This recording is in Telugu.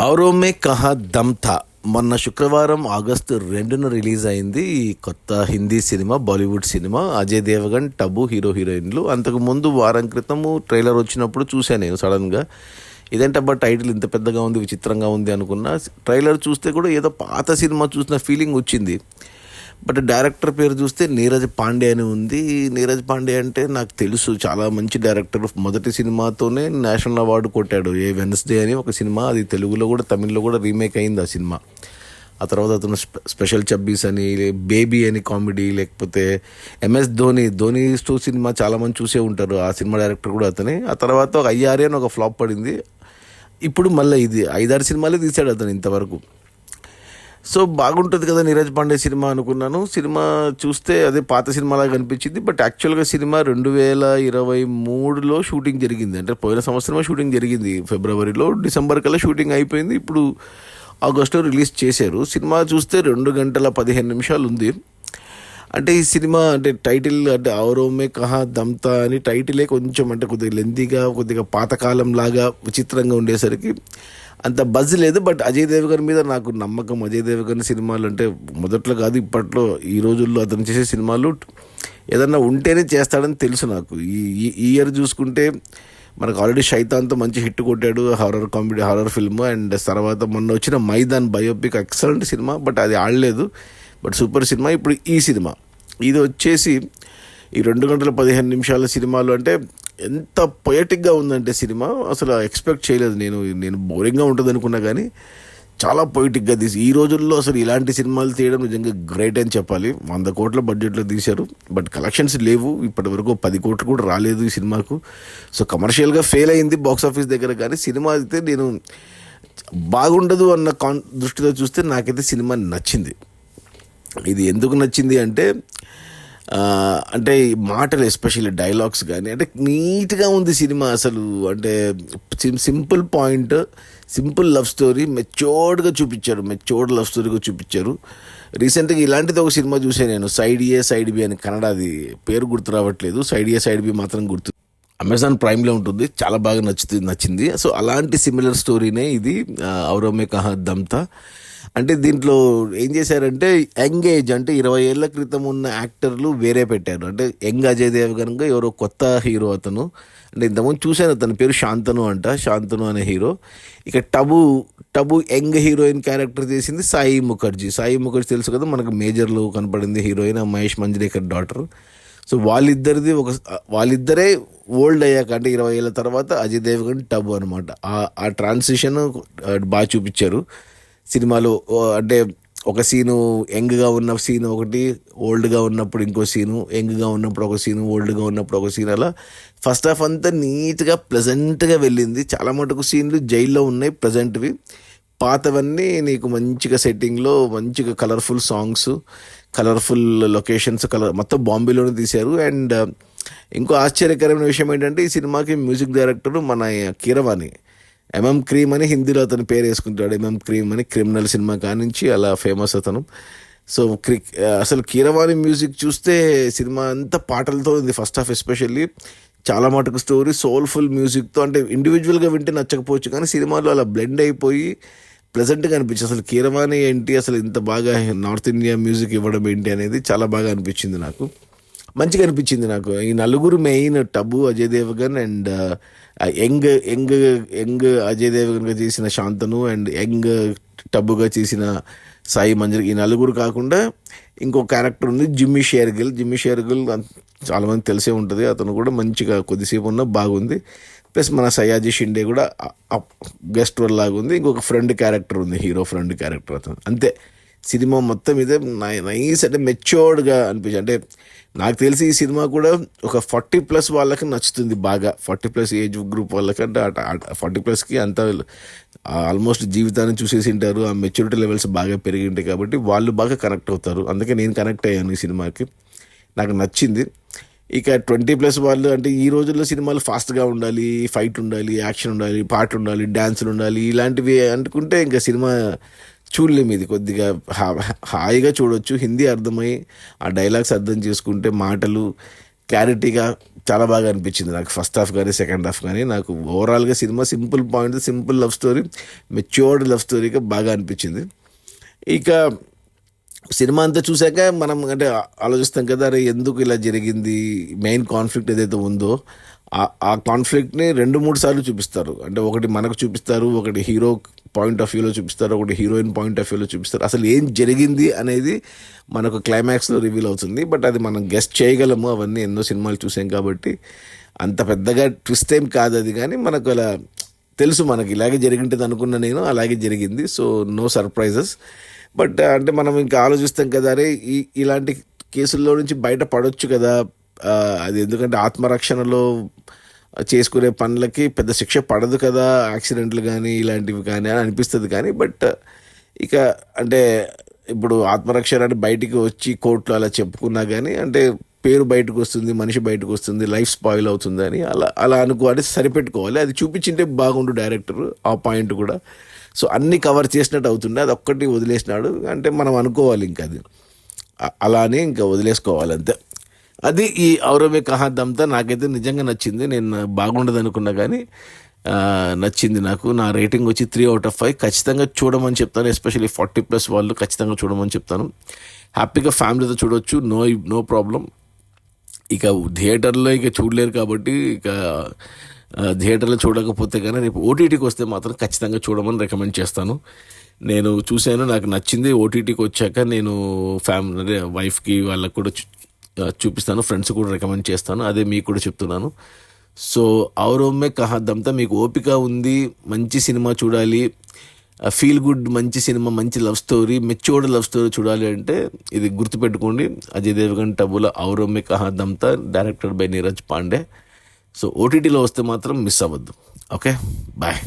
ఔరోं में కహా దమ్ థా మొన్న శుక్రవారం ఆగస్టు 2న రిలీజ్ అయింది ఈ కొత్త హిందీ సినిమా, బాలీవుడ్ సినిమా. అజయ్ దేవగన్, టబు హీరోయిన్లు. అంతకు ముందు వారం క్రితము ట్రైలర్ వచ్చినప్పుడు చూశాను నేను సడన్గా. ఇదేంటబ్బా టైటిల్ ఇంత పెద్దగా ఉంది, విచిత్రంగా ఉంది అనుకున్నా. ట్రైలర్ చూస్తే కూడా ఏదో పాత సినిమా చూసిన ఫీలింగ్ వచ్చింది. బట్ డైరెక్టర్ పేరు చూస్తే నీరజ్ పాండే అని ఉంది. నీరజ్ పాండే అంటే నాకు తెలుసు, చాలా మంచి డైరెక్టర్. మొదటి సినిమాతోనే నేషనల్ అవార్డు కొట్టాడు, ఏ వెన్స్డే అని ఒక సినిమా. అది తెలుగులో కూడా తమిళ్లో కూడా రీమేక్ అయింది ఆ సినిమా. ఆ తర్వాత అతను స్పెషల్ చబ్బీస్ అని, బేబీ అని కామెడీ, లేకపోతే ఎంఎస్ ధోని స్టో సినిమా చాలామంది చూసే ఉంటారు. ఆ సినిమా డైరెక్టర్ కూడా అతనే. ఆ తర్వాత ఒక అయ్యారే అని ఒక ఫ్లాప్ పడింది. ఇప్పుడు మళ్ళీ ఇది 5-6 సినిమాలే తీశాడు అతను ఇంతవరకు. సో బాగుంటుంది కదా నీరజ్ పాండే సినిమా అనుకున్నాను. సినిమా చూస్తే అదే పాత సినిమాలాగా కనిపించింది. బట్ యాక్చువల్గా సినిమా 2023లో షూటింగ్ జరిగింది. అంటే పోయిన సంవత్సరమే షూటింగ్ జరిగింది, ఫిబ్రవరిలో. డిసెంబర్ కల్లా షూటింగ్ అయిపోయింది. ఇప్పుడు ఆగస్టులో రిలీజ్ చేశారు. సినిమా చూస్తే 2 గంటల 15 నిమిషాలు ఉంది. అంటే ఈ సినిమా అంటే టైటిల్ అంటే ఔరోं में కహా దమ్ థా అని టైటిలే కొంచెం అంటే కొద్దిగా లెంతీగా, కొద్దిగా పాతకాలం లాగా విచిత్రంగా ఉండేసరికి అంత బజ్ లేదు. బట్ అజయ్ దేవగన్ మీద నాకు నమ్మకం. అజయ్ దేవగన్ సినిమాలు అంటే మొదట్లో కాదు, ఇప్పట్లో ఈ రోజుల్లో అతను చేసే సినిమాలు ఏదన్నా ఉంటేనే చేస్తాడని తెలుసు నాకు. ఈ ఇయర్ చూసుకుంటే మనకు ఆల్రెడీ శైతాన్తో మంచి హిట్ కొట్టాడు, horror comedy, horror film. And తర్వాత మొన్న వచ్చిన Maidan biopic excellent cinema, but అది ఆడలేదు. But super cinema. ఇప్పుడు ఈ సినిమా ఇది వచ్చేసి ఈ 2 గంటల 15 నిమిషాల సినిమాలు అంటే ఎంత పొయటిక్గా ఉందంటే సినిమా అసలు ఎక్స్పెక్ట్ చేయలేదు. నేను బోరింగ్గా ఉంటుంది అనుకున్నా, కానీ చాలా పొయిటిక్గా తీసి ఈ రోజుల్లో అసలు ఇలాంటి సినిమాలు తీయడం నిజంగా గ్రేట్ అని చెప్పాలి. 100 కోట్ల బడ్జెట్లో తీశారు, బట్ కలెక్షన్స్ లేవు. ఇప్పటి వరకు 10 కోట్లు కూడా రాలేదు ఈ సినిమాకు. సో కమర్షియల్గా ఫెయిల్ అయింది బాక్స్ ఆఫీస్ దగ్గర. కానీ సినిమా అయితే నేను బాగుండదు అన్న దృష్టిలో చూస్తే నాకైతే సినిమా నచ్చింది. ఇది ఎందుకు నచ్చింది అంటే అంటే మాటలు, ఎస్పెషల్లీ డైలాగ్స్ కానీ అంటే నీట్గా ఉంది సినిమా అసలు. అంటే simple point, simple love story, మెచ్యూర్డ్గా చూపించారు. మెచ్యూర్డ్ లవ్ స్టోరీగా చూపించారు. రీసెంట్గా ఇలాంటిది ఒక సినిమా చూసాను నేను, సైడ్ ఏ సైడ్ బి అని. కన్నడ, అది పేరు గుర్తు రావట్లేదు. సైడ్ ఏ సైడ్ బి మాత్రం గుర్తు. అమెజాన్ ప్రైమ్లో ఉంటుంది. చాలా బాగా నచ్చింది. సో అలాంటి సిమిలర్ స్టోరీనే ఇది ఔరోं में కహా దమ్ థా. అంటే దీంట్లో ఏం చేశారంటే యంగ్ ఏజ్ అంటే 20 ఏళ్ల క్రితం ఉన్న యాక్టర్లు వేరే పెట్టారు. అంటే యంగ్ అజయ్ దేవగన్గా ఎవరో కొత్త హీరో అతను. అంటే ఇంతకుముందు చూశాను, అతని పేరు శాంతను అనే హీరో. ఇక టబు యంగ్ హీరోయిన్ క్యారెక్టర్ చేసింది సాయి ముఖర్జీ తెలుసు కదా మనకు, మేజర్లో కనపడింది heroine, Mahesh Manjrekar daughter. So వాళ్ళిద్దరే ఓల్డ్ అయ్యాక అంటే 20 ఏళ్ళ తర్వాత అజయ్ దేవగన్, టబు అనమాట. ఆ ట్రాన్సిషన్ బాగా చూపించారు సినిమాలో. అంటే ఒక సీను యంగ్గా ఉన్న సీన్ ఒకటి, ఓల్డ్గా ఉన్నప్పుడు ఇంకో సీను, యంగ్గా ఉన్నప్పుడు ఒక సీను, ఓల్డ్గా ఉన్నప్పుడు ఒక సీన్. అలా ఫస్ట్ హాఫ్ అంతా నీట్గా ప్లెజెంట్గా వెళ్ళింది. చాలా మటుకు సీన్లు జైల్లో ఉన్నాయి ప్రజెంట్వి. పాతవన్నీ నీకు మంచిగా సెట్టింగ్లో, మంచిగా కలర్ఫుల్ సాంగ్స్, కలర్ఫుల్ లొకేషన్స్, మొత్తం బాంబేలోనే తీశారు. అండ్ ఇంకో ఆశ్చర్యకరమైన విషయం ఏంటంటే ఈ సినిమాకి మ్యూజిక్ డైరెక్టర్ మన కీరవాణి, ఎంఎం క్రీమ్ అని హిందీలో అతను పేరు వేసుకుంటాడు. ఎంఎం క్రీమ్ అని క్రిమినల్ సినిమా కానించి అలా ఫేమస్ అతను. సో అసలు కీరవాణి మ్యూజిక్ చూస్తే సినిమా అంతా పాటలతో ఉంది. ఫస్ట్ హాఫ్ ఎస్పెషల్లీ చాలా మటుకు స్టోరీ సోల్ఫుల్ మ్యూజిక్తో. అంటే ఇండివిజువల్గా వింటే నచ్చకపోవచ్చు, కానీ సినిమాలో అలా బ్లెండ్ అయిపోయి ప్లెజెంట్గా అనిపించింది. అసలు కీరవాణి ఏంటి, అసలు ఇంత బాగా నార్త్ ఇండియా మ్యూజిక్ ఇవ్వడం ఏంటి అనేది చాలా బాగా అనిపించింది నాకు. మంచిగా అనిపించింది నాకు. ఈ నలుగురు main, Tabu, Ajay Devgn and young Ajay దేవగన్గా చేసిన శాంతను అండ్ యంగ్ టబుగా చేసిన సాయి మంజరి, ఈ నలుగురు కాకుండా ఇంకో క్యారెక్టర్ ఉంది జిమ్మీ షేర్గిల్ చాలామంది తెలిసే ఉంటుంది. అతను కూడా మంచిగా కొద్దిసేపు ఉన్న బాగుంది. ప్లస్ మన సయాజీ షిండే కూడా గెస్ట్ రోల్ లాగా ఉంది. ఇంకొక ఫ్రెండ్ క్యారెక్టర్ ఉంది, హీరో ఫ్రెండ్ క్యారెక్టర్ అతను. అంతే సినిమా మొత్తం ఇదే నైస్ అంటే మెచ్యూర్డ్గా అనిపించింది. అంటే నాకు తెలిసి ఈ సినిమా కూడా ఒక 40+ వాళ్ళకి నచ్చుతుంది బాగా. 40+ ఏజ్ గ్రూప్ వాళ్ళకి, అంటే 40+కి అంతా ఆల్మోస్ట్ జీవితాన్ని చూసేసి ఉంటారు. ఆ మెచ్యూరిటీ లెవెల్స్ బాగా పెరిగి ఉంటాయి కాబట్టి వాళ్ళు బాగా కనెక్ట్ అవుతారు. అందుకే నేను కనెక్ట్ అయ్యాను ఈ సినిమాకి, నాకు నచ్చింది. ఇక 20+ వాళ్ళు అంటే ఈ రోజుల్లో సినిమాలు ఫాస్ట్గా ఉండాలి, ఫైట్ ఉండాలి, యాక్షన్ ఉండాలి, పాట ఉండాలి, డ్యాన్సులు ఉండాలి, ఇలాంటివి అనుకుంటే ఇంకా సినిమా చూడలేము. ఇది కొద్దిగా హాయిగా చూడొచ్చు. హిందీ అర్థమై ఆ డైలాగ్స్ అర్థం చేసుకుంటే, మాటలు, క్లారిటీగా చాలా బాగా అనిపించింది నాకు. ఫస్ట్ హాఫ్ కానీ సెకండ్ హాఫ్ కానీ నాకు ఓవరాల్గా cinema simple point, simple love story, matured love స్టోరీగా బాగా అనిపించింది. ఇక సినిమా అంతా చూశాక మనం అంటే ఆలోచిస్తాం కదా, అరే ఎందుకు ఇలా జరిగింది, మెయిన్ కాన్ఫ్లిక్ట్ ఏదైతే ఉందో ఆ కాన్ఫ్లిక్ట్ని 2-3 సార్లు చూపిస్తారు. అంటే ఒకటి మనకు చూపిస్తారు, ఒకటి హీరో పాయింట్ ఆఫ్ వ్యూలో చూపిస్తారు, ఒకటి హీరోయిన్ పాయింట్ ఆఫ్ వ్యూలో చూపిస్తారు. అసలు ఏం జరిగింది అనేది మనకు క్లైమాక్స్లో రివీల్ అవుతుంది. బట్ అది మనం గెస్ట్ చేయగలము, అవన్నీ ఎన్నో సినిమాలు చూసాం కాబట్టి అంత పెద్దగా ట్విస్ట్ ఏం కాదు అది. కానీ మనకు అలా తెలుసు, మనకి ఇలాగే జరిగింటుంది అనుకున్న నేను, అలాగే జరిగింది. So no surprises. బట్ అంటే మనం ఇంకా ఆలోచిస్తాం కదా, అరే ఇలాంటి కేసుల్లో నుంచి బయట పడవచ్చు కదా, అది ఎందుకంటే ఆత్మరక్షణలో చేసుకునే పనులకి పెద్ద శిక్ష పడదు కదా, యాక్సిడెంట్లు కానీ ఇలాంటివి కానీ అని అనిపిస్తుంది. కానీ బట్ ఇక అంటే ఇప్పుడు ఆత్మరక్షణ అంటే బయటికి వచ్చి కోర్టులో అలా చెప్పుకున్నా కానీ అంటే పేరు బయటకు వస్తుంది, మనిషి బయటకు వస్తుంది, లైఫ్ స్పాయిల్ అవుతుంది అని అలా అలా అనుకోవాలి, సరిపెట్టుకోవాలి. అది చూపించింటే బాగుండు డైరెక్టర్ ఆ పాయింట్ కూడా. సో అన్నీ కవర్ చేసినట్టు అవుతుండే, అది ఒక్కటి వదిలేసినాడు అంటే మనం అనుకోవాలి ఇంకా అది అలానే ఇంకా వదిలేసుకోవాలి అంతే. అది ఈ ఔరమే కహాదంతా నాకైతే నిజంగా నచ్చింది. నేను బాగుండదు అనుకున్నా కానీ నచ్చింది నాకు. నా రేటింగ్ వచ్చి 3/5. ఖచ్చితంగా చూడమని చెప్తాను, ఎస్పెషల్లీ 40+ వాళ్ళు ఖచ్చితంగా చూడమని చెప్తాను. హ్యాపీగా ఫ్యామిలీతో చూడవచ్చు, నో ప్రాబ్లం. ఇక థియేటర్లో ఇక చూడలేరు కాబట్టి ఇక థియేటర్లో చూడకపోతే కానీ రేపు ఓటీటీకి వస్తే మాత్రం ఖచ్చితంగా చూడమని రికమెండ్ చేస్తాను. నేను చూశాను, నాకు నచ్చింది. ఓటీటీకి వచ్చాక నేను ఫ్యామిలీ వైఫ్కి వాళ్ళకు కూడా చూపిస్తాను, ఫ్రెండ్స్ కూడా రికమెండ్ చేస్తాను. అదే మీకు కూడా చెప్తున్నాను. సో ఔరమే కహాదంతా మీకు ఓపిక ఉంది, మంచి సినిమా చూడాలి, ఫీల్ గుడ్ మంచి సినిమా, మంచి love story, matured love story చూడాలి అంటే ఇది గుర్తుపెట్టుకోండి, అజయ్ దేవగన్ టబుల ఔరమే కహాదంతా, directed by Neeraj Pandey. So ఓటీటీలో వస్తే మాత్రం మిస్ అవ్వద్దు. Okay, bye.